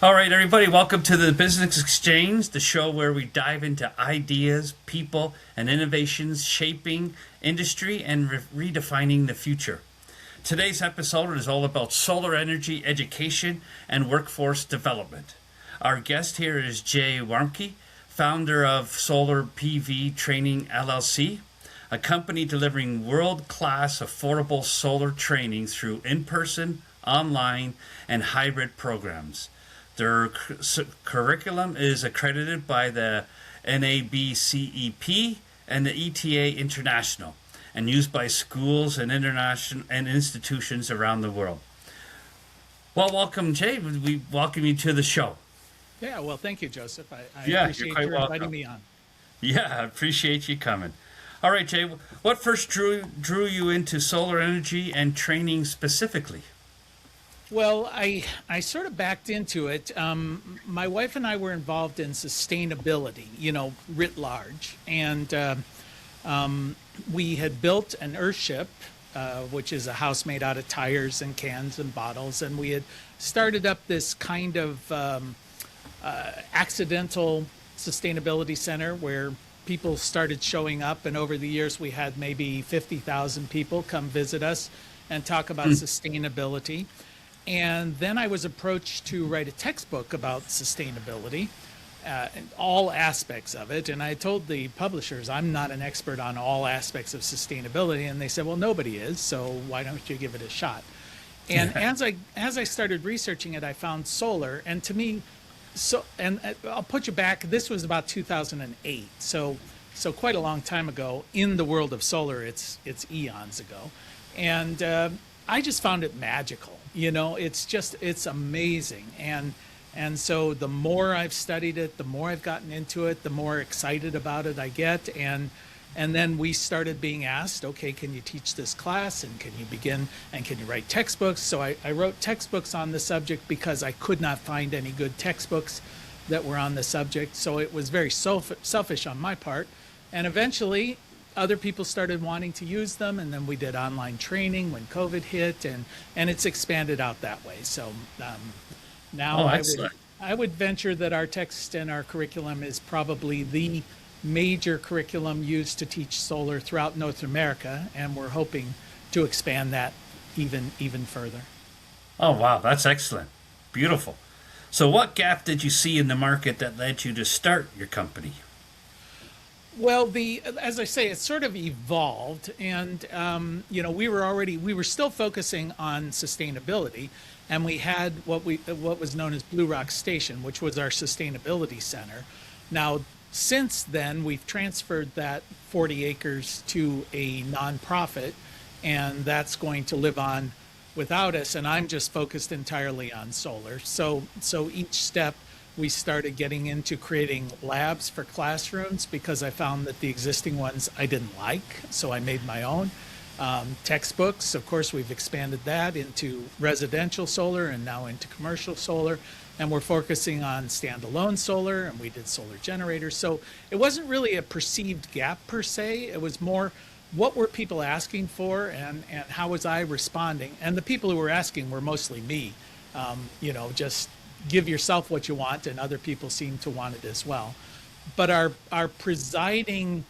All right, everybody, welcome to the Business Exchange, the show where we dive into ideas, people, and innovations shaping industry and redefining the future. Today's episode is all about solar energy education and workforce development. Our guest here is Jay Warmke, founder of Solar PV Training LLC, a company delivering world-class affordable solar training through in-person, online, and hybrid programs. Their curriculum is accredited by the NABCEP and the ETA International and used by schools and international and institutions around the world. Well, welcome, Jay. We welcome you to the show. Yeah, well, thank you, Joseph. I Yeah, appreciate you're quite your welcome. inviting me on. Yeah, I appreciate you coming. All right, Jay, what first drew you into solar energy and training specifically? Well, I sort of backed into it. My wife and I were involved in sustainability, writ large. And we had built an Earthship, which is a house made out of tires and cans and bottles. And we had started up this kind of accidental sustainability center where people started showing up. And over the years, we had maybe 50,000 people come visit us and talk about sustainability. And then I was approached to write a textbook about sustainability, and all aspects of it. And I told the publishers, I'm not an expert on all aspects of sustainability. And they said, well, nobody is, so why don't you give it a shot? And as I started researching it, I found solar. And to me, I'll put you back, this was about 2008. So quite a long time ago in the world of solar. It's eons ago. And I just found it magical. It's amazing. And so the more I've studied it, the more I've gotten into it, the more excited about it I get. And then we started being asked, okay, can you teach this class? And can you write textbooks? So I wrote textbooks on the subject because I could not find any good textbooks that were on the subject. So it was very selfish on my part. And eventually, other people started wanting to use them, and then we did online training when COVID hit, and it's expanded out that way. So now I would venture that our text and our curriculum is probably the major curriculum used to teach solar throughout North America, and we're hoping to expand that even further. Oh, wow, that's excellent. Beautiful. So what gap did you see in the market that led you to start your company? Well, as I say, it sort of evolved, and we were still focusing on sustainability, and we had what was known as Blue Rock Station, which was our sustainability center. Now, since then, we've transferred that 40 acres to a nonprofit, and that's going to live on without us. And I'm just focused entirely on solar. So each step, we started getting into creating labs for classrooms because I found that the existing ones I didn't like, so I made my own. Textbooks, of course, we've expanded that into residential solar and now into commercial solar. And we're focusing on standalone solar, and we did solar generators. So it wasn't really a perceived gap per se. It was more what were people asking for and how was I responding? And the people who were asking were mostly me, just give yourself what you want, and other people seem to want it as well. But our presiding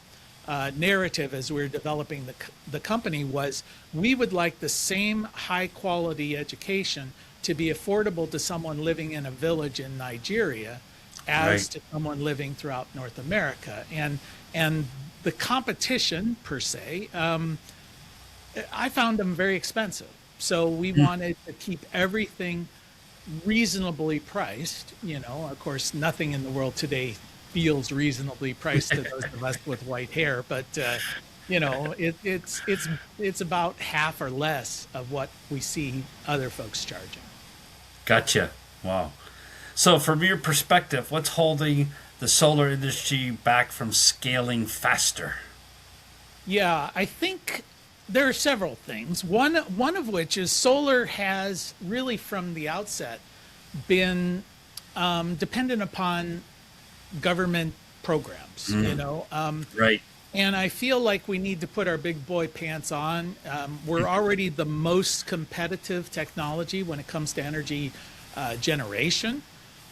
narrative as we were developing the company was we would like the same high quality education to be affordable to someone living in a village in Nigeria as to someone living throughout North America. And the competition per se, I found them very expensive. So we wanted to keep everything reasonably priced. Of course, nothing in the world today feels reasonably priced to those of us with white hair, but it's about half or less of what we see other folks charging. Gotcha. Wow. So from your perspective, what's holding the solar industry back from scaling faster? Yeah, I think there are several things. One of which is solar has really from the outset been dependent upon government programs, Right. And I feel like we need to put our big boy pants on. We're already the most competitive technology when it comes to energy generation.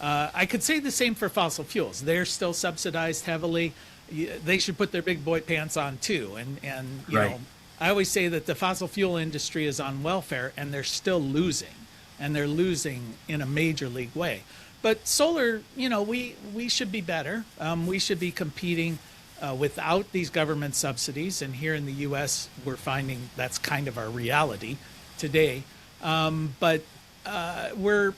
I could say the same for fossil fuels. They're still subsidized heavily. They should put their big boy pants on too. And you Right. know, I always say that the fossil fuel industry is on welfare and they're still losing, and they're losing in a major league way. But solar, you know, we should be better. We should be competing without these government subsidies. And here in the U.S., we're finding that's kind of our reality today. But we're,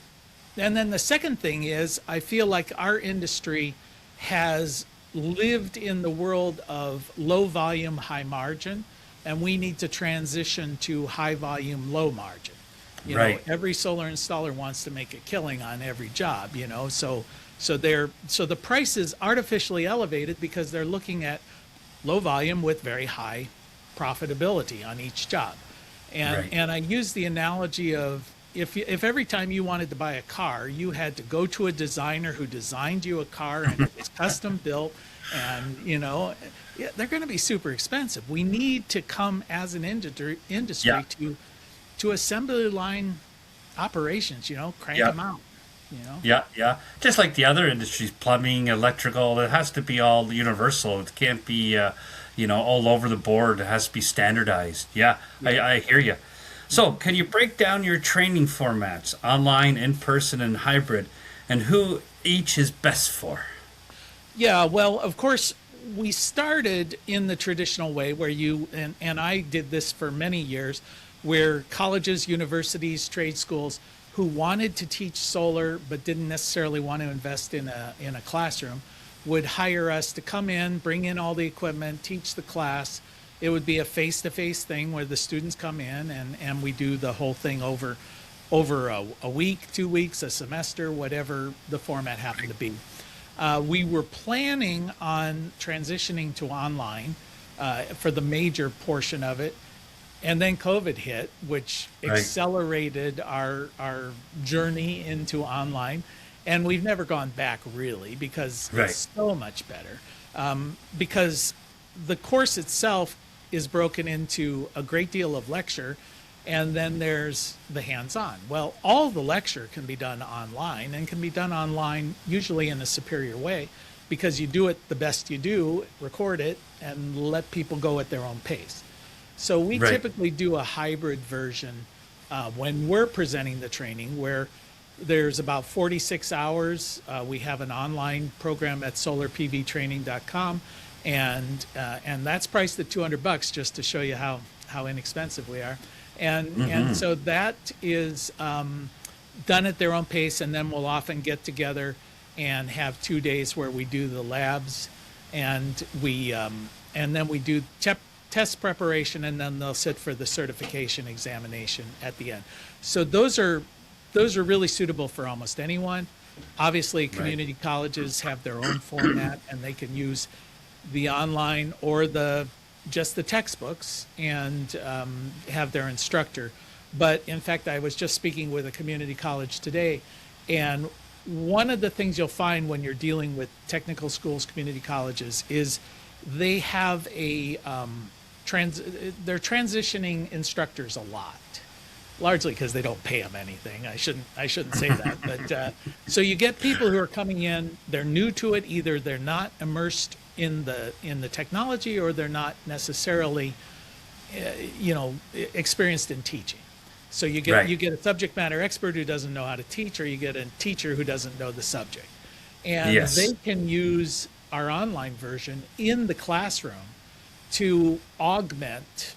and then the second thing is, I feel like our industry has lived in the world of low volume, high margin, and we need to transition to high volume, low margin. You know, Right. every solar installer wants to make a killing on every job, you know, so the price is artificially elevated because they're looking at low volume with very high profitability on each job. Right. And I use the analogy of if every time you wanted to buy a car, you had to go to a designer who designed you a car and it was custom built, and you know, yeah, they're going to be super expensive. We need to come as an industry Yeah. to assembly line operations, you know, crank Yeah. them out, you know. Yeah, yeah. Just like the other industries, plumbing, electrical, it has to be all universal. It can't be, all over the board. It has to be standardized. Yeah, I hear you. So, can you break down your training formats, online, in person, and hybrid, and who each is best for? Yeah, well, of course, we started in the traditional way where and I did this for many years, where colleges, universities, trade schools who wanted to teach solar but didn't necessarily want to invest in a classroom would hire us to come in, bring in all the equipment, teach the class. It would be a face-to-face thing where the students come in and we do the whole thing over a week, 2 weeks, a semester, whatever the format happened to be. We were planning on transitioning to online for the major portion of it. And then COVID hit, which Right. accelerated our journey into online. And we've never gone back really because Right. it's so much better. Because the course itself is broken into a great deal of lecture, and then there's the hands-on. Well, all the lecture can be done online and can be done online usually in a superior way because you do it the best you do, record it, and let people go at their own pace. So we Right. typically do a hybrid version when we're presenting the training where there's about 46 hours. We have an online program at solarpvtraining.com, and that's priced at $200 just to show you how inexpensive we are. And so that is done at their own pace, and then we'll often get together and have 2 days where we do the labs, and then we do test preparation, and then they'll sit for the certification examination at the end. So those are really suitable for almost anyone. Obviously, community colleges have their own format, and they can use the online or just the textbooks and have their instructor. But in fact, I was just speaking with a community college today, and one of the things you'll find when you're dealing with technical schools, community colleges, is they have they're transitioning instructors a lot, largely because they don't pay them anything. I shouldn't say that, but so you get people who are coming in, they're new to it, either they're not immersed in the technology or they're not necessarily experienced in teaching. So you get a subject matter expert who doesn't know how to teach, or you get a teacher who doesn't know the subject. And Yes. they can use our online version in the classroom to augment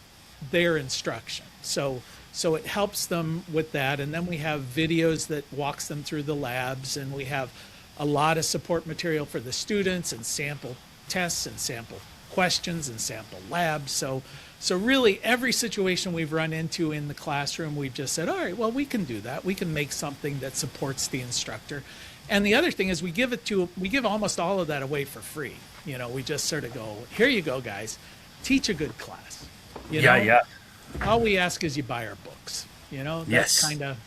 their instruction. So it helps them with that. And then we have videos that walks them through the labs, and we have a lot of support material for the students and sample tests and sample questions and sample labs. So really every situation we've run into in the classroom, we've just said, all right, well, we can do that. We can make something that supports the instructor. And the other thing is we give almost all of that away for free. We just sort of go, here you go, guys, teach a good class. Yeah. All we ask is you buy our books. That's Yes. kind of,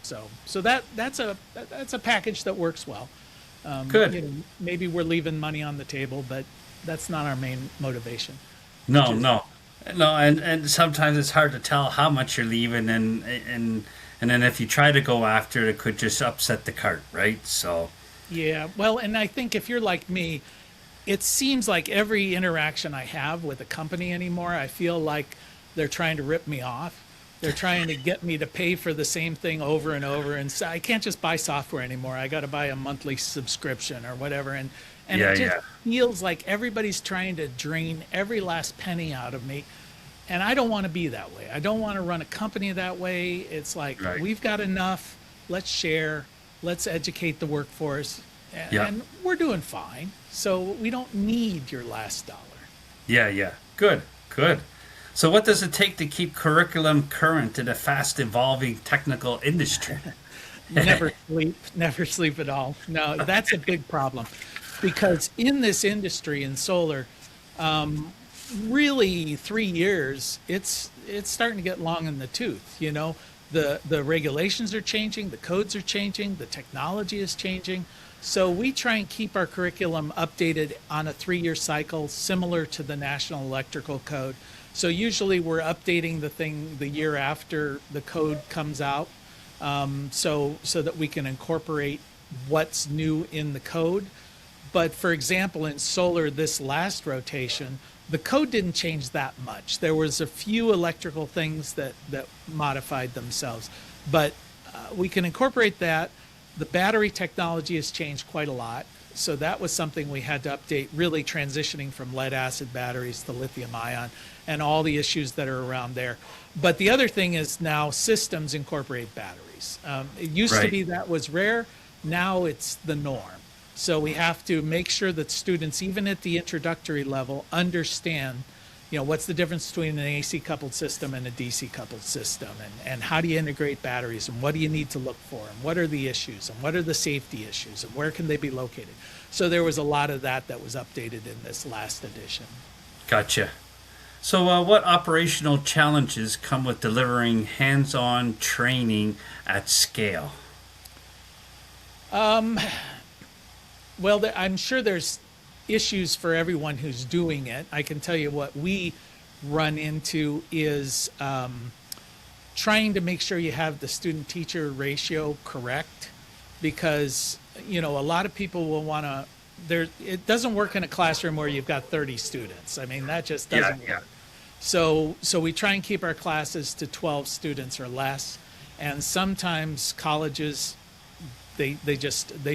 so that's a package that works well. Good. Maybe we're leaving money on the table, but that's not our main motivation. No, and sometimes it's hard to tell how much you're leaving, and And then if you try to go after it, it could just upset the cart, right? So, Yeah, well, and I think if you're like me, it seems like every interaction I have with a company anymore, I feel like they're trying to rip me off. They're trying to get me to pay for the same thing over and over, and so I can't just buy software anymore. I got to buy a monthly subscription or whatever, and yeah, it just yeah, feels like everybody's trying to drain every last penny out of me. And I don't want to be that way. I don't want to run a company that way. It's like right. we've got enough. Let's share. Let's educate the workforce, Yeah, and we're doing fine. So we don't need your last dollar. yeah, yeah. Good, good. So, what does it take to keep curriculum current in a fast evolving technical industry? Never sleep, never sleep at all. No, that's a big problem because in this industry in solar, really 3 years, it's starting to get long in the tooth. You know, the regulations are changing, the codes are changing, the technology is changing. So we try and keep our curriculum updated on a 3-year cycle, similar to the National Electrical Code. So usually we're updating the thing the year after the code comes out, so that we can incorporate what's new in the code. But for example, in solar this last rotation, the code didn't change that much. There was a few electrical things that modified themselves, but we can incorporate that. The battery technology has changed quite a lot. So that was something we had to update, really transitioning from lead acid batteries to lithium ion and all the issues that are around there. But the other thing is now systems incorporate batteries. It used to Right. be that was rare. Now it's the norm. So we have to make sure that students, even at the introductory level, understand, what's the difference between an AC coupled system and a DC coupled system, and how do you integrate batteries, and what do you need to look for, and what are the issues, and what are the safety issues, and where can they be located. So there was a lot of that was updated in this last edition. Gotcha. So, what operational challenges come with delivering hands on training at scale? Well, I'm sure there's issues for everyone who's doing it. I can tell you what we run into is trying to make sure you have the student teacher ratio correct, because a lot of people will want to it doesn't work in a classroom where you've got 30 students. I mean, that just Yeah, doesn't yeah. work. So we try and keep our classes to 12 students or less, and sometimes colleges they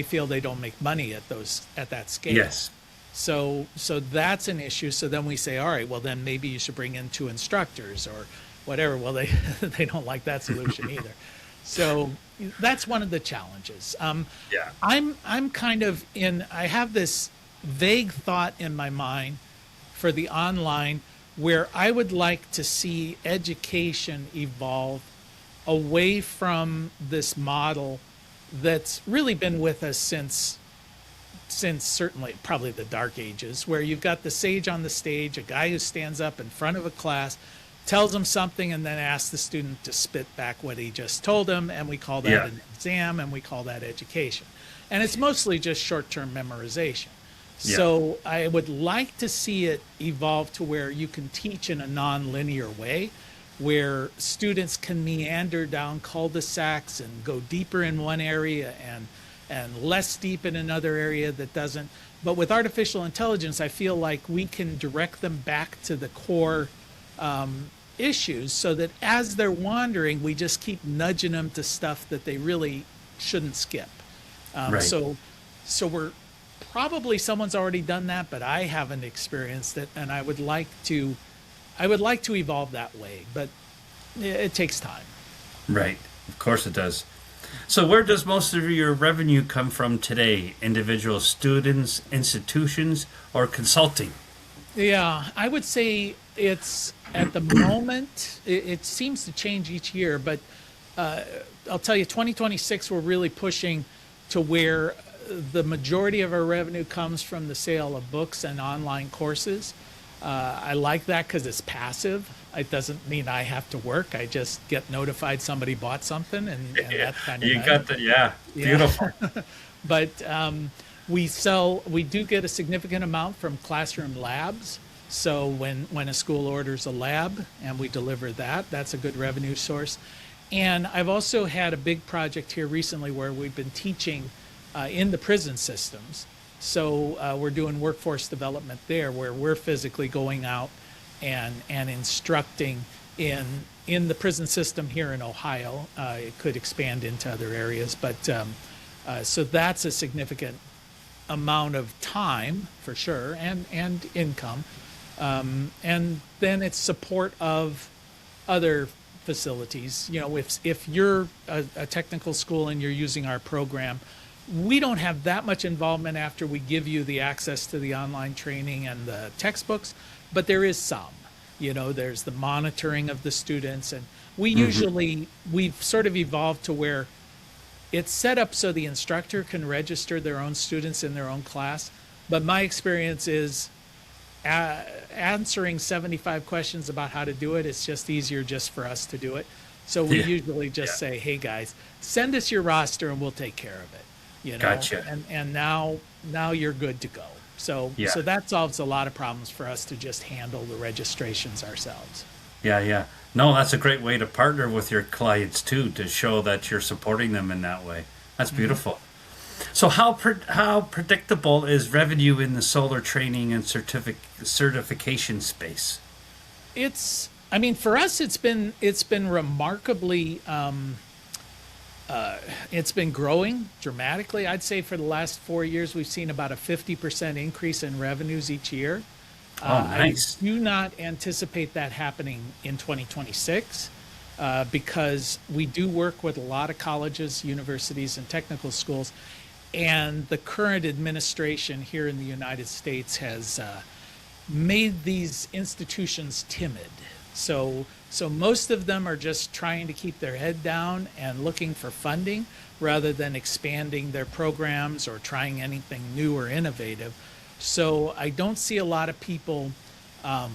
feel they don't make money at that scale. Yes. So that's an issue. So then we say, all right, well then maybe you should bring in 2 instructors or whatever. Well, they they don't like that solution either. So that's one of the challenges. Yeah. I'm kind of I have this vague thought in my mind for the online where I would like to see education evolve away from this model that's really been with us since certainly probably the dark ages, where you've got the sage on the stage, a guy who stands up in front of a class, tells them something, and then asks the student to spit back what he just told them, and we call that Yeah. an exam, and we call that education. And it's mostly just short-term memorization. Yeah. So I would like to see it evolve to where you can teach in a non-linear way, where students can meander down cul-de-sacs and go deeper in one area and less deep in another area that doesn't. But with artificial intelligence, I feel like we can direct them back to the core issues, so that as they're wandering, we just keep nudging them to stuff that they really shouldn't skip. Right. So we're probably someone's already done that, but I haven't experienced it, and I would like to evolve that way, but it takes time. Right. Of course it does. So, where does most of your revenue come from today? Individual students, institutions, or consulting? Yeah, I would say it's at the moment, it seems to change each year, but I'll tell you, 2026, we're really pushing to where the majority of our revenue comes from the sale of books and online courses. I like that because it's passive. It doesn't mean I have to work. I just get notified somebody bought something, and that's kind of You nice. got the, yeah, Yeah. beautiful. But we do get a significant amount from classroom labs. So when a school orders a lab and we deliver that, that's a good revenue source. And I've also had a big project here recently where we've been teaching in the prison systems. So we're doing workforce development there, where we're physically going out and instructing in the prison system here in Ohio. It could expand into other areas, but so that's a significant amount of time for sure, and income. And then it's support of other facilities. You know, if you're a technical school and you're using our program, we don't have that much involvement after we give you the access to the online training and the textbooks, but there is some. You know, there's the monitoring of the students, and we usually, we've sort of evolved to where it's set up so the instructor can register their own students in their own class. But my experience is answering 75 questions about how to do it, it's just easier just for us to do it. So we usually just say, hey guys, send us your roster and we'll take care of it. You know, Gotcha. And now you're good to go. So so that solves a lot of problems for us to just handle the registrations ourselves. Yeah. No, that's a great way to partner with your clients too, to show that you're supporting them in that way. That's beautiful. So how predictable is revenue in the solar training and certification space? I mean, for us, it's been remarkably, it's been growing dramatically. I'd say for the last 4 years, we've seen about a 50% increase in revenues each year. Nice. I do not anticipate that happening in 2026 because we do work with a lot of colleges, universities, and technical schools. And the current administration here in the United States has made these institutions timid. So most of them are just trying to keep their head down and looking for funding rather than expanding their programs or trying anything new or innovative. So I don't see a lot of people, a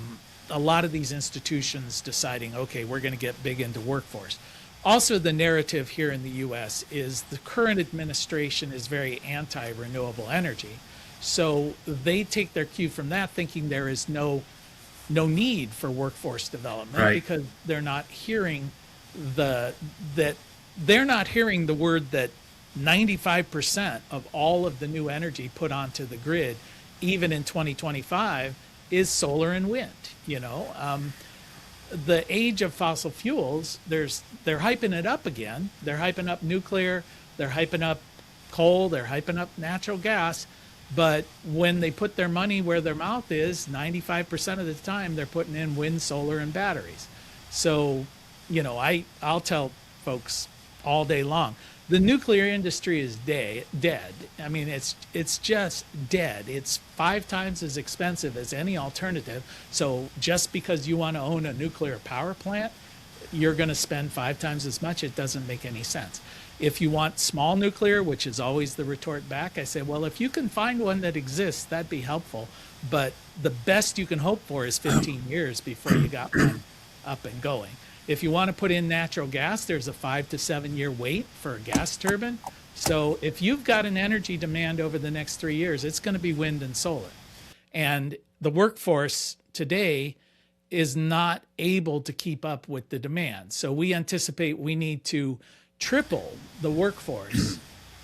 lot of these institutions deciding, okay, we're going to get big into workforce. Also, the narrative here in the U.S. is the current administration is very anti-renewable energy. So they take their cue from that, thinking there is no need for workforce development because they're not hearing the word that 95% of all of the new energy put onto the grid, even in 2025, is solar and wind. You know, the age of fossil fuels, they're hyping it up again. They're hyping up nuclear, they're hyping up coal, they're hyping up natural gas. But when they put their money where their mouth is, 95% of the time they're putting in wind, solar, and batteries. So, you know, I'll tell folks all day long, the nuclear industry is dead. I mean, it's just dead. It's 5 times as expensive as any alternative. So just because you want to own a nuclear power plant, you're going to spend 5 times as much. It doesn't make any sense. If you want small nuclear, which is always the retort back, I say, well, if you can find one that exists, that'd be helpful. But the best you can hope for is 15 years before you got one up and going. If you want to put in natural gas, there's a 5 to 7 year wait for a gas turbine. So if you've got an energy demand over the next 3 years, it's going to be wind and solar. And the workforce today is not able to keep up with the demand. So we anticipate we need to triple the workforce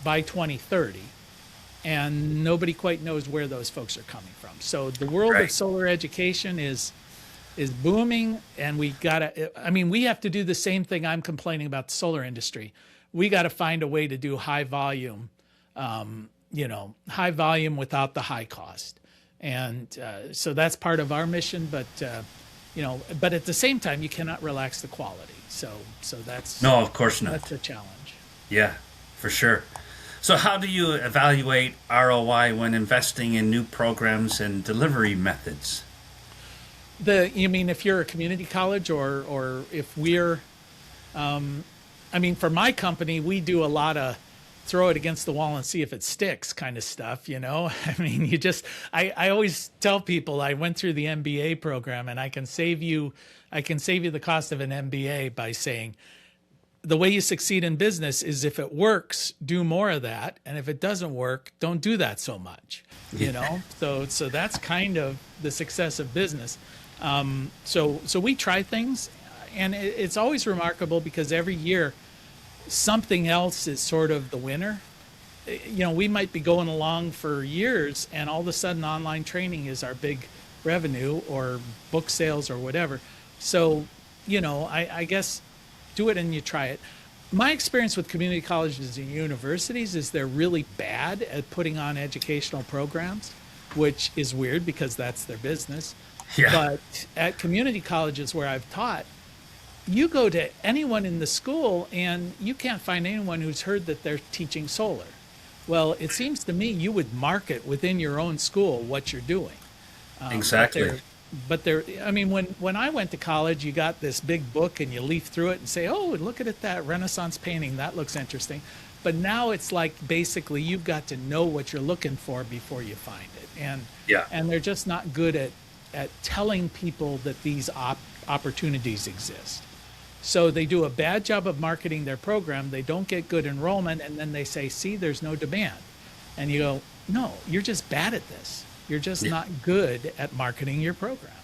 by 2030. And nobody quite knows where those folks are coming from. So the world of solar education is booming, and we have to do the same thing I'm complaining about the solar industry. We got to find a way to do high volume, high volume without the high cost. And so that's part of our mission, but at the same time, you cannot relax the quality. So that's no, of course not. That's a challenge. Yeah, for sure. So how do you evaluate ROI when investing in new programs and delivery methods? You mean if you're a community college or if we're, for my company, we do a lot of throw it against the wall and see if it sticks kind of stuff, you know? I mean, I always tell people I went through the MBA program, and I can save you the cost of an MBA by saying, the way you succeed in business is if it works, do more of that. And if it doesn't work, don't do that so much, you know? So that's kind of the success of business. So we try things, and it's always remarkable because every year something else is sort of the winner. You know, we might be going along for years, and all of a sudden online training is our big revenue, or book sales, or whatever. So, you know, I guess do it and you try it. My experience with community colleges and universities is they're really bad at putting on educational programs, which is weird because that's their business. Yeah. But at community colleges where I've taught, you go to anyone in the school and you can't find anyone who's heard that they're teaching solar. Well, it seems to me you would market within your own school what you're doing. Exactly. But there, I mean, when I went to college, you got this big book and you leaf through it and say, oh, look at it, that Renaissance painting, that looks interesting. But now it's like basically you've got to know what you're looking for before you find it. And they're just not good at telling people that these opportunities exist. So they do a bad job of marketing their program, they don't get good enrollment, and then they say, see, there's no demand. And you go, no, you're just bad at this. You're just not good at marketing your program.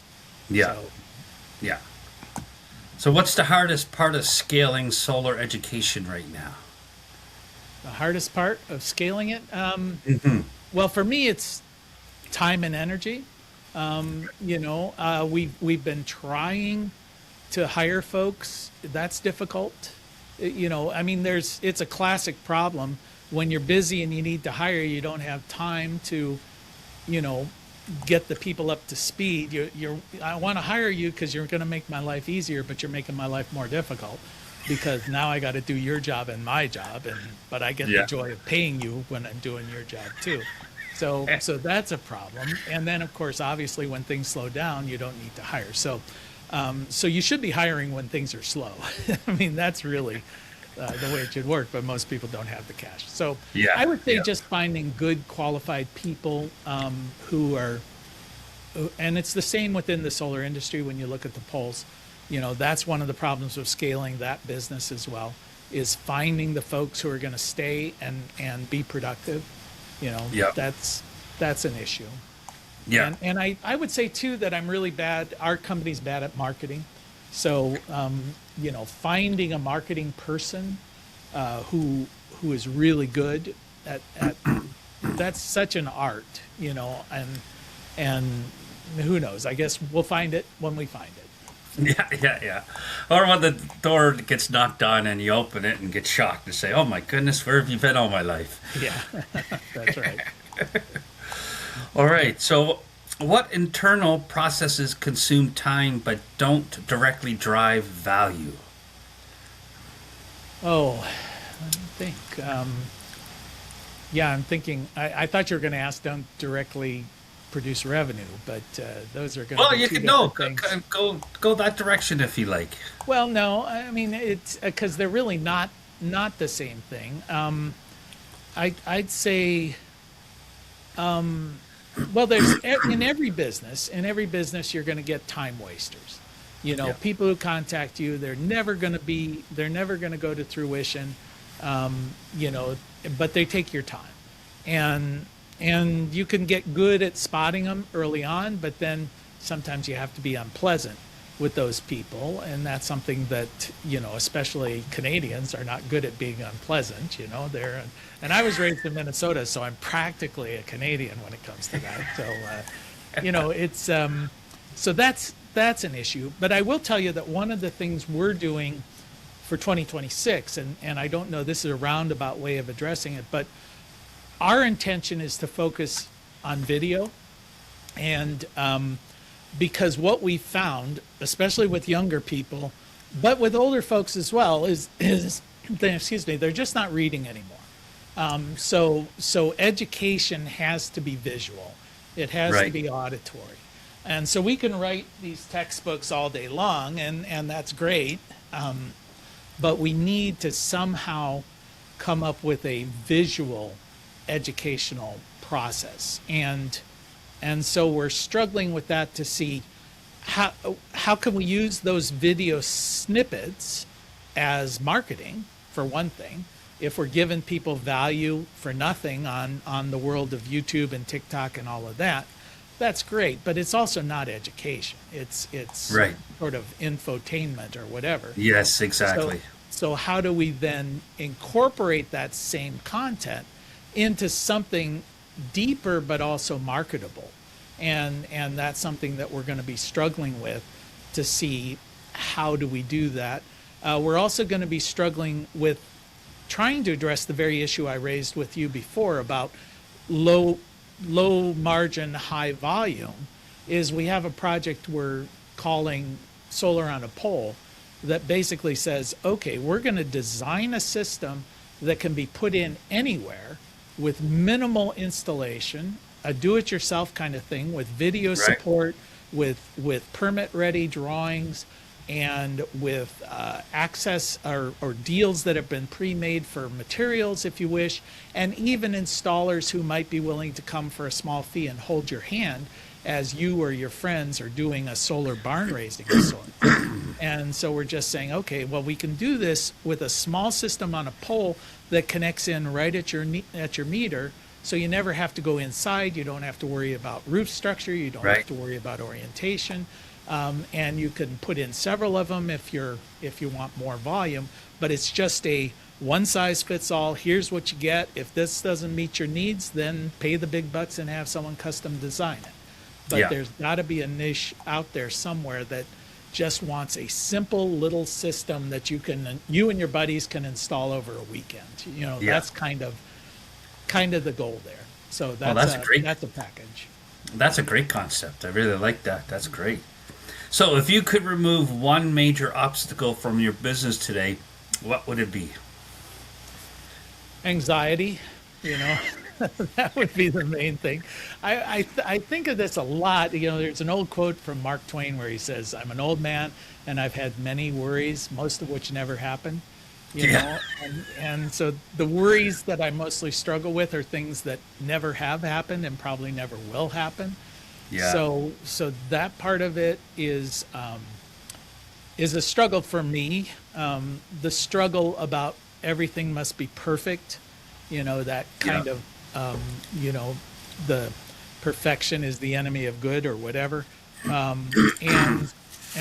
Yeah. So, Yeah. So what's the hardest part of scaling solar education right now? the hardest part of scaling it, well, for me, it's time and energy. We've been trying to hire folks. That's difficult. I mean, it's a classic problem. When you're busy and you need to hire, you don't have time to, get the people up to speed. I want to hire you because you're going to make my life easier, but you're making my life more difficult because now I got to do your job and my job, but I get the joy of paying you when I'm doing your job too. So that's a problem. And then, of course, obviously, when things slow down, you don't need to hire. So you should be hiring when things are slow. I mean, that's really the way it should work, but most people don't have the cash. So I would say just finding good, qualified people who are, and it's the same within the solar industry when you look at the polls. That's one of the problems of scaling that business as well, is finding the folks who are going to stay and be productive. That's an issue. Yeah. And I would say too that I'm really bad, our company's bad at marketing. So, finding a marketing person who is really good at that's such an art, and who knows? I guess we'll find it when we find it. Yeah. Or when the door gets knocked on and you open it and get shocked and say, "Oh my goodness, where have you been all my life?" Yeah, that's right. All right. So, what internal processes consume time but don't directly drive value? Oh, let me think. I'm thinking. I thought you were going to ask don't directly produce revenue, but those are going to be you two can different things. go that direction if you like. Well, no, I mean it's because they're really not the same thing. I'd say. Well, there's in every business you're going to get time wasters. People who contact you, they're never going to go to fruition. But they take your time, and you can get good at spotting them early on, but then sometimes you have to be unpleasant with those people, and that's something that especially Canadians are not good at being unpleasant. And I was raised in Minnesota, so I'm practically a Canadian when it comes to that. So it's so that's an issue. But I will tell you that one of the things we're doing for 2026, and I don't know, this is a roundabout way of addressing it, but our intention is to focus on video, and because what we found, especially with younger people, but with older folks as well, is they're just not reading anymore. So education has to be visual. It has to be auditory. And so we can write these textbooks all day long, and that's great. But we need to somehow come up with a visual educational process. And so we're struggling with that to see how can we use those video snippets as marketing, for one thing. If we're giving people value for nothing on the world of YouTube and TikTok and all of that, that's great, but it's also not education. It's Right. sort of infotainment or whatever. Yes, exactly. So how do we then incorporate that same content into something deeper but also marketable? And that's something that we're going to be struggling with to see how do we do that. We're also going to be struggling with trying to address the very issue I raised with you before about low margin, high volume. Is we have a project we're calling Solar on a Pole that basically says, okay, we're going to design a system that can be put in anywhere with minimal installation, a do-it-yourself kind of thing with video support, with permit-ready drawings, and with access or deals that have been pre-made for materials, if you wish, and even installers who might be willing to come for a small fee and hold your hand as you or your friends are doing a solar barn raising of sorts. And so we're just saying, okay, well, we can do this with a small system on a pole that connects in right at your meter, so you never have to go inside. You don't have to worry about roof structure. You don't have to worry about orientation. And you can put in several of them if you want more volume, but it's just a one size fits all. Here's what you get. If this doesn't meet your needs, then pay the big bucks and have someone custom design it. But there's got to be a niche out there somewhere that just wants a simple little system that you and your buddies can install over a weekend. That's kind of the goal there. So that's a package. That's a great concept. I really like that. That's great. So if you could remove one major obstacle from your business today, what would it be? Anxiety, that would be the main thing. I think of this a lot. There's an old quote from Mark Twain where he says, "I'm an old man and I've had many worries, most of which never happen." And so the worries that I mostly struggle with are things that never have happened and probably never will happen. Yeah. So that part of it is a struggle for me. The struggle about everything must be perfect, that kind of, the perfection is the enemy of good or whatever. And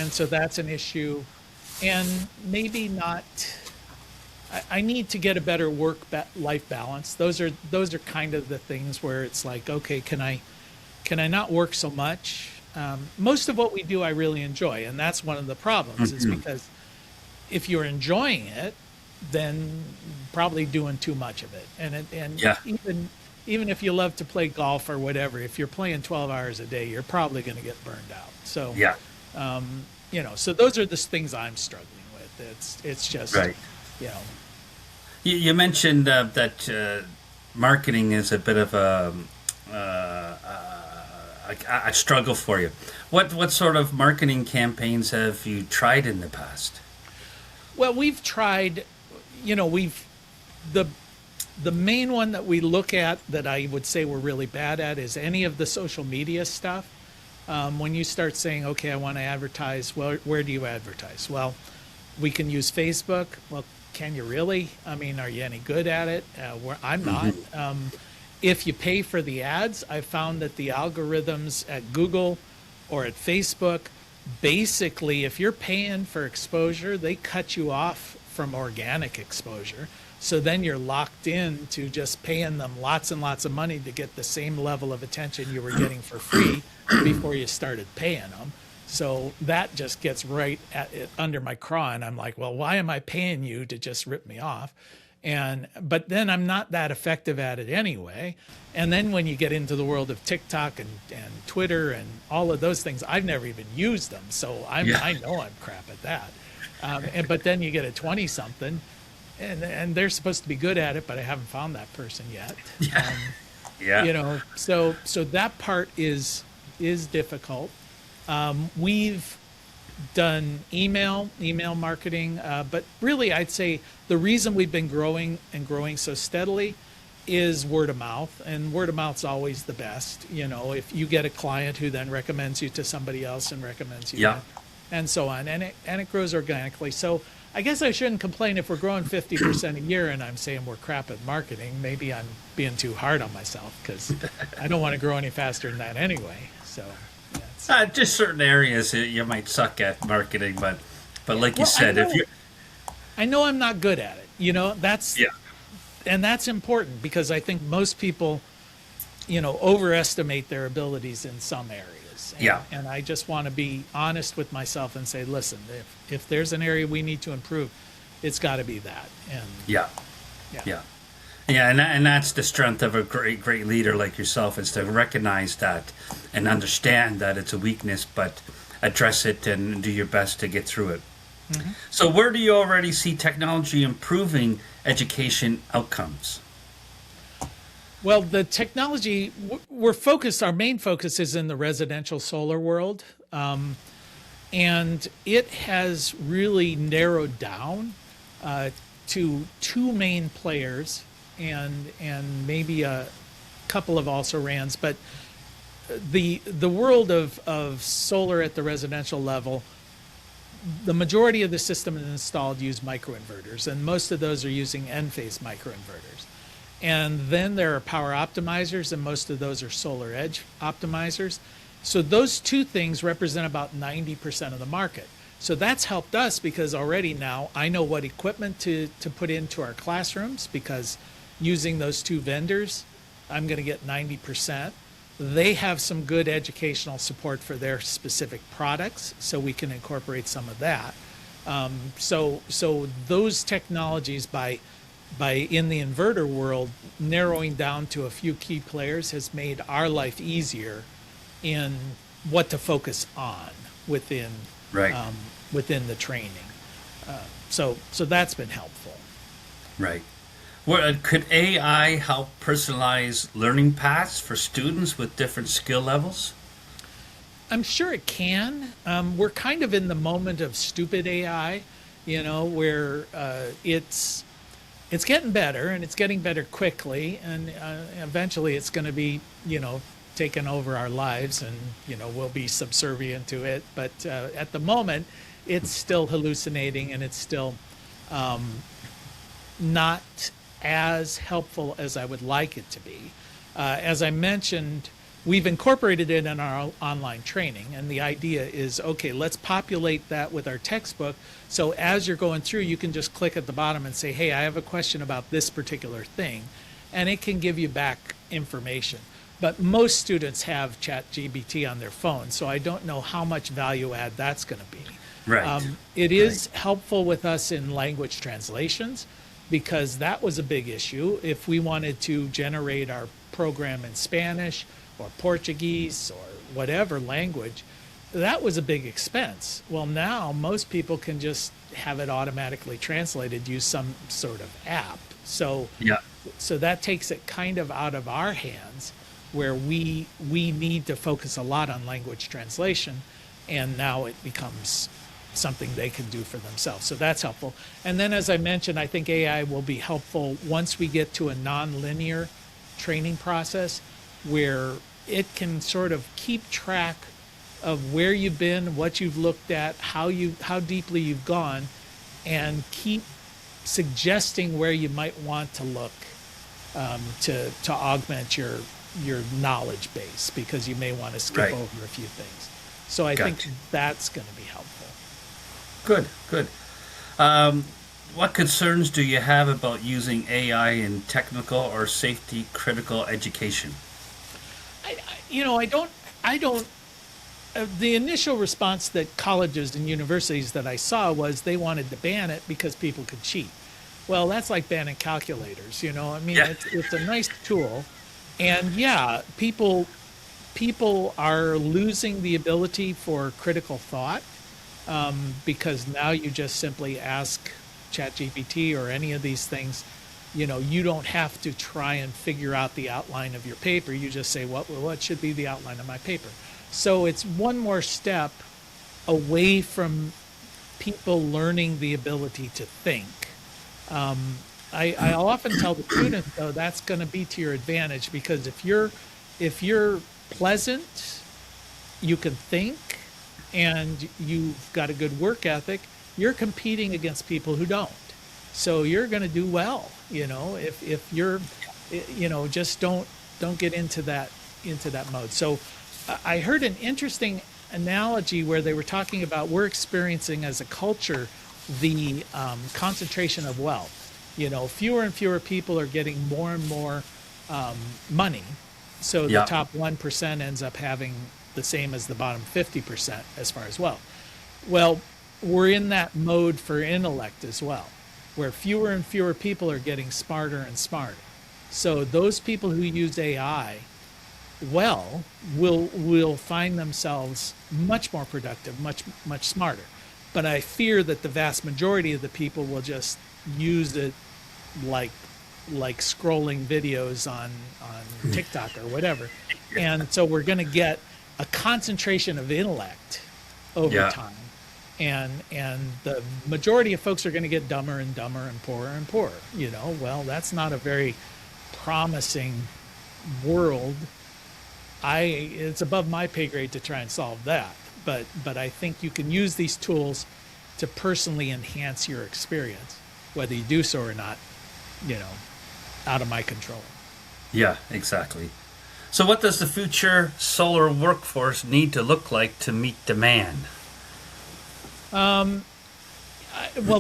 so that's an issue. And maybe not, I need to get a better work-life balance. Those are kind of the things where it's like, okay, can I not work so much? Most of what we do, I really enjoy, and that's one of the problems. Is because if you're enjoying it, then probably doing too much of it, and even if you love to play golf or whatever, if you're playing 12 hours a day, you're probably going to get burned out. So so those are the things I'm struggling with. It's just You mentioned that marketing is a bit of a struggle for you. What sort of marketing campaigns have you tried in the past? Well, we've tried, the main one that we look at that I would say we're really bad at is any of the social media stuff. When you start saying, okay, I want to advertise, well, where do you advertise? Well, we can use Facebook. Well, can you really? I mean, are you any good at it? I'm not. If you pay for the ads, I found that the algorithms at Google or at Facebook, basically, if you're paying for exposure, they cut you off from organic exposure. So then you're locked in to just paying them lots and lots of money to get the same level of attention you were getting for free before you started paying them. So that just gets right at it under my craw, and I'm like, well, why am I paying you to just rip me off? But then I'm not that effective at it anyway. And then when you get into the world of TikTok and Twitter and all of those things, I've never even used them. So I know I'm crap at that. But then you get a 20-something, and they're supposed to be good at it, but I haven't found that person yet. So that part is difficult. We've done email marketing, but really I'd say the reason we've been growing so steadily is word of mouth, and word of mouth's always the best. If you get a client who then recommends you to somebody else and recommends you, and so on, and it grows organically. So I guess I shouldn't complain if we're growing 50% a year and I'm saying we're crap at marketing. Maybe I'm being too hard on myself because I don't want to grow any faster than that anyway. So, yeah, Just certain areas you might suck at marketing, but like you well, said, if you I know I'm not good at it. yeah And that's important because I think most people, overestimate their abilities in some areas. Yeah. And I just want to be honest with myself and say, listen, if there's an area we need to improve, it's got to be that. And yeah yeah. yeah yeah, and that's the strength of a great leader like yourself, is to recognize that and understand that it's a weakness, but address it and do your best to get through it. So where do you already see technology improving education outcomes? Well, the technology, our main focus is in the residential solar world. And it has really narrowed down to two main players and maybe a couple of also rans. But the world of solar at the residential level, the majority of the system installed use microinverters, and most of those are using Enphase microinverters. And then there are power optimizers, and most of those are solar edge optimizers. So those two things represent about 90% of the market. So that's helped us because already now I know what equipment to put into our classrooms, because using those two vendors, I'm going to get 90%. They have some good educational support for their specific products, so we can incorporate some of that. So those technologies by in the inverter world, narrowing down to a few key players has made our life easier in what to focus on within Right. Within the training. So that's been helpful. Right. Well, could AI help personalize learning paths for students with different skill levels? I'm sure it can. We're kind of in the moment of stupid AI, where it's getting better, and it's getting better quickly, and eventually it's going to be, taken over our lives, and we'll be subservient to it. But at the moment, it's still hallucinating, and it's still not as helpful as I would like it to be. As I mentioned, we've incorporated it in our online training, and the idea is, okay, let's populate that with our textbook. So as you're going through, you can just click at the bottom and say, hey, I have a question about this particular thing, and it can give you back information. But most students have ChatGPT on their phone, so I don't know how much value add that's going to be. Right. It is helpful with us in language translations, because that was a big issue. If we wanted to generate our program in Spanish or Portuguese or whatever language, that was a big expense. Well, now most people can just have it automatically translated, use some sort of app. So that takes it kind of out of our hands, where we need to focus a lot on language translation, and now it becomes something they can do for themselves. So that's helpful. And then, as I mentioned, I think AI will be helpful once we get to a non-linear training process, where it can sort of keep track of where you've been, what you've looked at, how deeply you've gone, and keep suggesting where you might want to look to augment your knowledge base, because you may want to skip over a few things. So I think that's going to be helpful. Good. What concerns do you have about using AI in technical or safety critical education? I don't. The initial response that colleges and universities that I saw was they wanted to ban it because people could cheat. Well, that's like banning calculators. It's a nice tool, and people are losing the ability for critical thought. Because now you just simply ask ChatGPT or any of these things, you don't have to try and figure out the outline of your paper. You just say, what should be the outline of my paper? So it's one more step away from people learning the ability to think. I'll often tell the students, though, that's going to be to your advantage, because if you're pleasant, you can think, and you've got a good work ethic, you're competing against people who don't. So you're going to do well, if you're, just don't get into that mode. So I heard an interesting analogy where they were talking about we're experiencing as a culture the concentration of wealth. You know, fewer and fewer people are getting more and more money. So the Yeah. top 1% ends up having the same as the bottom 50% as far as wealth. Well, we're in that mode for intellect as well, where fewer and fewer people are getting smarter and smarter. So those people who use AI well will find themselves much more productive, much smarter. But I fear that the vast majority of the people will just use it like scrolling videos on TikTok or whatever. And so we're going to get a concentration of intellect over Yeah. time. And the majority of folks are going to get dumber and dumber and poorer, you know. Well, that's not a very promising world. It's above my pay grade to try and solve that. But I think you can use these tools to personally enhance your experience, whether you do so or not, you know, out of my control. Yeah, exactly. So what does the future solar workforce need to look like to meet demand? Well,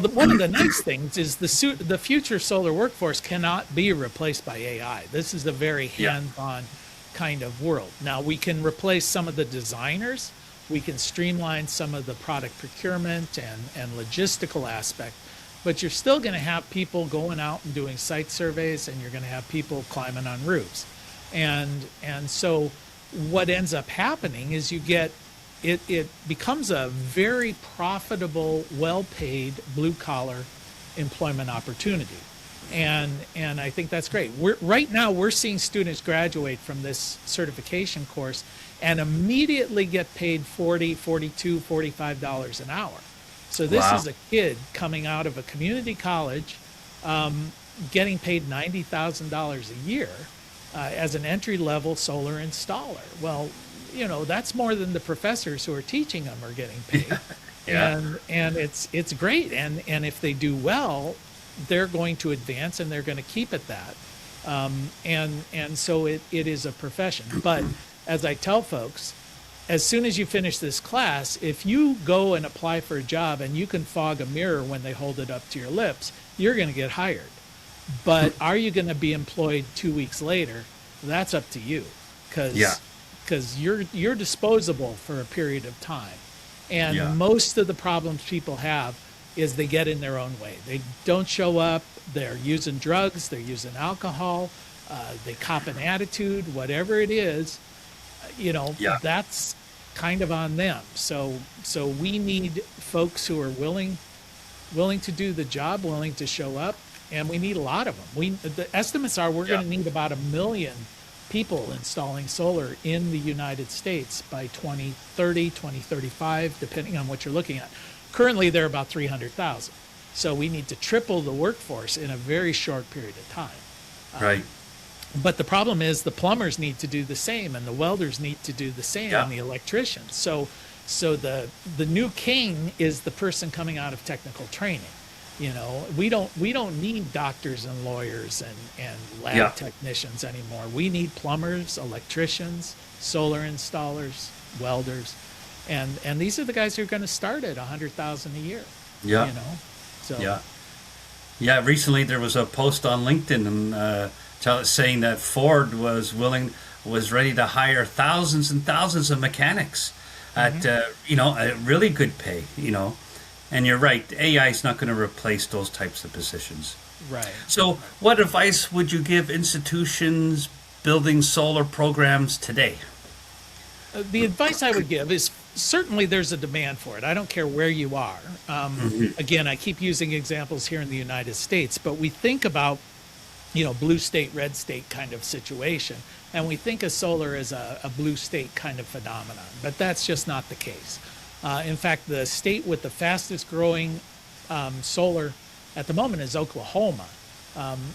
one of the nice things is the future solar workforce cannot be replaced by AI. This is a very Yeah. hands-on kind of world. Now, we can replace some of the designers. We can streamline some of the product procurement and logistical aspect, but you're still going to have people going out and doing site surveys, and you're going to have people climbing on roofs. And so what ends up happening is you get it becomes a very profitable, well-paid blue-collar employment opportunity. And I think that's great. Right now we're seeing students graduate from this certification course and immediately get paid $40, $42, $45 an hour. So this Wow. is a kid coming out of a community college, getting paid $90,000 a year as an entry-level solar installer. Well, you know, that's more than the professors who are teaching them are getting paid. Yeah. And it's great. And if they do well, they're going to advance and they're going to keep at that. And so it is a profession. But as I tell folks, as soon as you finish this class, if you go and apply for a job and you can fog a mirror when they hold it up to your lips, you're going to get hired. But are you going to be employed 2 weeks later? That's up to you, because Yeah. you're disposable for a period of time. And Yeah. most of the problems people have is they get in their own way. They don't show up. They're using drugs. They're using alcohol. They cop an attitude, whatever it is. You know, Yeah. that's kind of on them. So we need folks who are willing to do the job, willing to show up, and we need a lot of them. The estimates are we're going to need about 1 million people installing solar in the United States by 2030, 2035, depending on what you're looking at. Currently, there are about 300,000. So we need to triple the workforce in a very short period of time. Right. But the problem is the plumbers need to do the same, and the welders need to do the same, Yeah. and the electricians. So the new king is the person coming out of technical training. You know, we don't need doctors and lawyers and lab Yeah. technicians anymore. We need plumbers, electricians, solar installers, welders, and these are the guys who are going to start at 100,000 a year. Yeah. You know, so Yeah. Yeah, recently there was a post on LinkedIn saying that Ford was ready to hire thousands and thousands of mechanics at a really good pay, you know. And you're right, AI is not going to replace those types of positions. right. So, what advice would you give institutions building solar programs today? The advice I would give is certainly there's a demand for it. I don't care where you are. Again, I keep using examples here in the United States, but we think about, you know, blue state, red state kind of situation, and we think of solar as a blue state kind of phenomenon, but that's just not the case. In fact, the state with the fastest growing solar at the moment is Oklahoma.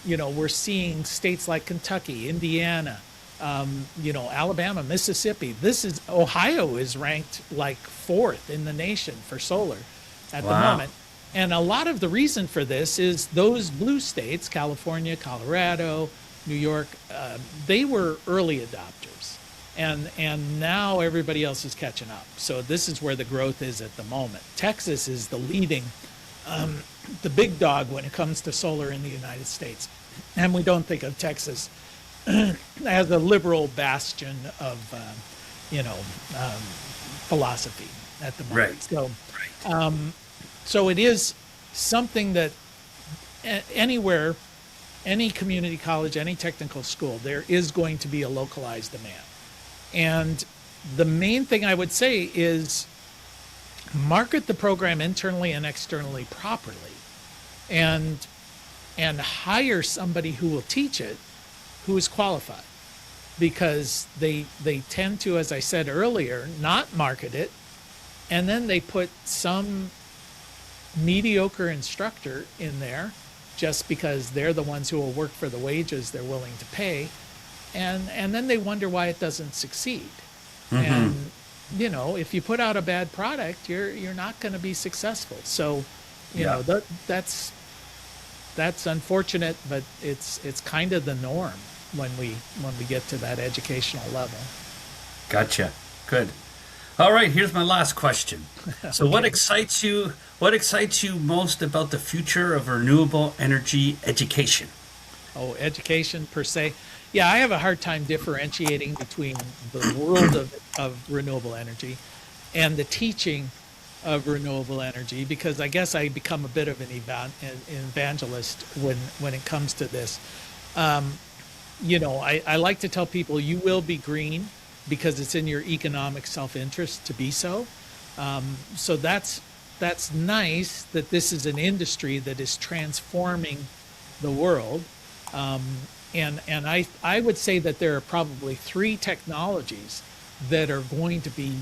You know, we're seeing states like Kentucky, Indiana, you know, Alabama, Mississippi. Ohio is ranked like 4th in the nation for solar at the Wow. moment. And a lot of the reason for this is those blue states, California, Colorado, New York, they were early adopters. and now everybody else is catching up. So this is where the growth is at the moment. Texas is the leading, the big dog when it comes to solar in the United States, and we don't think of Texas as a liberal bastion of, philosophy at the moment. Right. So, so it is something that anywhere, any community college, any technical school, there is going to be a localized demand. And the main thing I would say is market the program internally and externally properly, and hire somebody who will teach it who is qualified, because they tend to, as I said earlier, not market it, and then they put some mediocre instructor in there just because they're the ones who will work for the wages they're willing to pay, and then they wonder why it doesn't succeed. And if you put out a bad product, you're not going to be successful. So that's unfortunate, but it's kind of the norm when we get to that educational level. Gotcha. Good. All right, here's my last question. So what excites you most about the future of renewable energy education? Oh, education per se. Yeah, I have a hard time differentiating between the world of renewable energy and the teaching of renewable energy, because I guess I become a bit of an evangelist when it comes to this. I like to tell people you will be green because it's in your economic self-interest to be so. So that's nice that this is an industry that is transforming the world. And I would say that there are probably 3 technologies that are going to be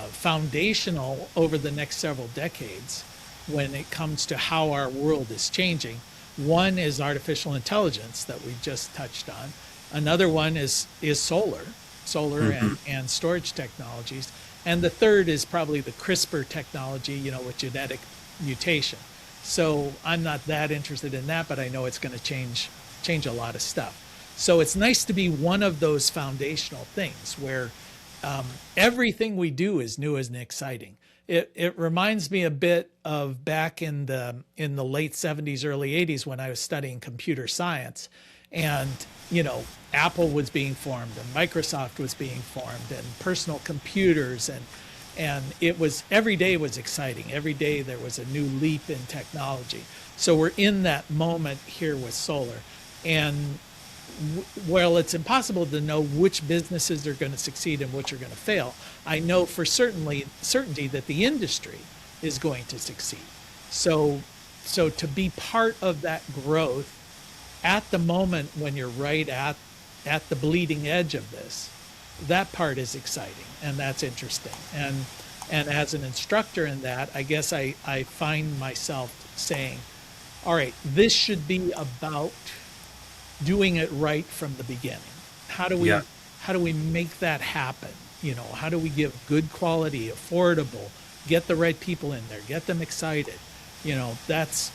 foundational over the next several decades when it comes to how our world is changing. One is artificial intelligence that we just touched on. Another one is solar and storage technologies. And the third is probably the CRISPR technology, with genetic mutation. So I'm not that interested in that, but I know it's going to change a lot of stuff. So it's nice to be one of those foundational things where everything we do is new and exciting. It reminds me a bit of back in the late 70s, early 80s when I was studying computer science, and Apple was being formed and Microsoft was being formed and personal computers, and it was, every day was exciting. Every day there was a new leap in technology. So we're in that moment here with solar. And while it's impossible to know which businesses are going to succeed and which are going to fail, I know for certainty that the industry is going to succeed. So to be part of that growth at the moment when you're right at the bleeding edge of this, that part is exciting and that's interesting. And as an instructor in that, I guess I find myself saying, all right, this should be about doing it right from the beginning. How do we make that happen? How do we give good quality, affordable, get the right people in there, get them excited? That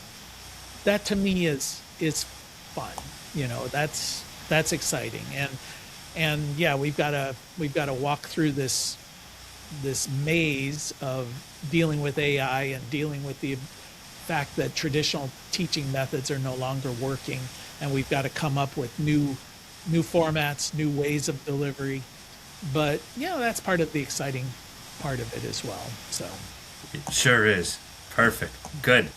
to me is fun. That's exciting. And yeah, we've got to walk through this maze of dealing with AI and dealing with the fact that traditional teaching methods are no longer working, and we've got to come up with new formats, new ways of delivery. But that's part of the exciting part of it as well. So it sure is. Perfect. Good.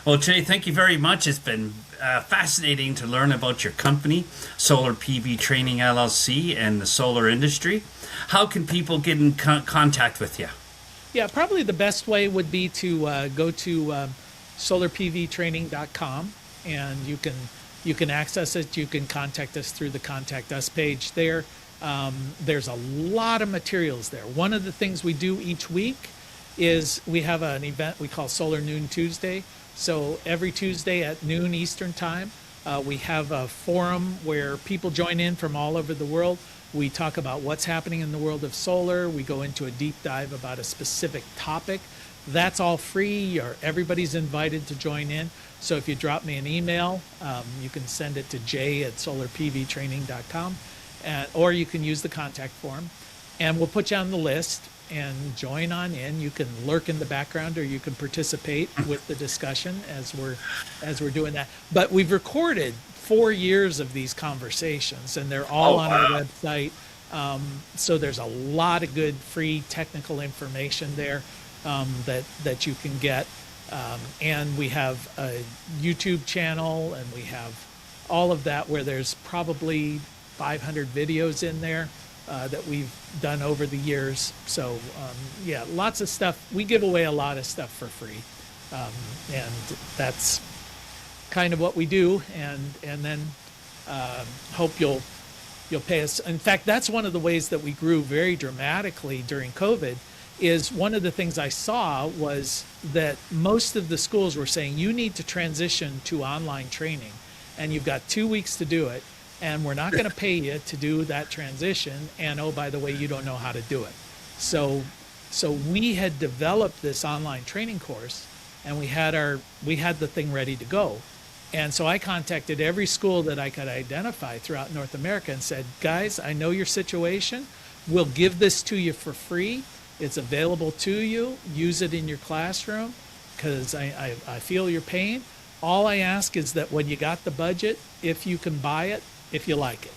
Well, Jay, thank you very much. It's been fascinating to learn about your company, Solar PV Training LLC, and the solar industry. How can people get in contact with you? Yeah, probably the best way would be to go to solarpvtraining.com, and you can access it. You can contact us through the Contact Us page there. There's a lot of materials there. One of the things we do each week is we have an event we call Solar Noon Tuesday. So every Tuesday at noon Eastern Time, we have a forum where people join in from all over the world. We talk about what's happening in the world of solar. We go into a deep dive about a specific topic. That's all free, or everybody's invited to join in. So if you drop me an email, you can send it to jay@solarpvtraining.com, or you can use the contact form, and we'll put you on the list and join on in. You can lurk in the background or you can participate with the discussion as we're doing that. But we've recorded 4 years of these conversations, and they're all on our website. So there's a lot of good free technical information there that you can get. And we have a YouTube channel, and we have all of that where there's probably 500 videos in there that we've done over the years. So yeah, lots of stuff. We give away a lot of stuff for free, and that's kind of what we do. And then hope you'll pay us. In fact, that's one of the ways that we grew very dramatically during COVID. Is one of the things I saw was that most of the schools were saying you need to transition to online training, and you've got 2 weeks to do it, and we're not going to pay you to do that transition, and oh, by the way, you don't know how to do it. So we had developed this online training course, and we had the thing ready to go. And so I contacted every school that I could identify throughout North America and said, guys, I know your situation. We'll give this to you for free. It's available to you. Use it in your classroom because I feel your pain. All I ask is that when you got the budget, if you can buy it, if you like it,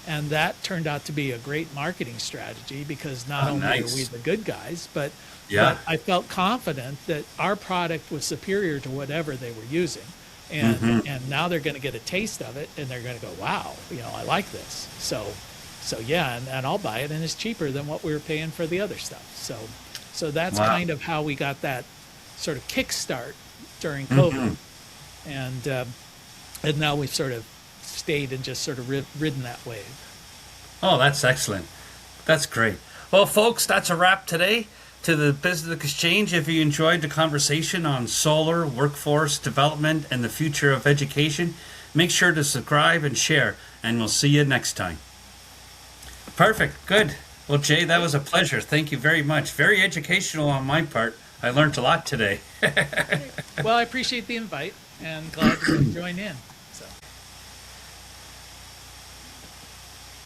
and that turned out to be a great marketing strategy because not only are we the good guys, but I felt confident that our product was superior to whatever they were using. And now they're going to get a taste of it and they're going to go, wow, I like this. So yeah, and I'll buy it, and it's cheaper than what we were paying for the other stuff. So that's kind of how we got that sort of kickstart during COVID, and now we've sort of stayed and just sort of ridden that wave. Oh, that's excellent. That's great. Well, folks, that's a wrap today to the Business Exchange. If you enjoyed the conversation on solar, workforce development, and the future of education, make sure to subscribe and share, and we'll see you next time. Perfect. Good. Well, Jay, that was a pleasure. Thank you very much. Very educational on my part. I learned a lot today. Well, I appreciate the invite and glad to join in. So.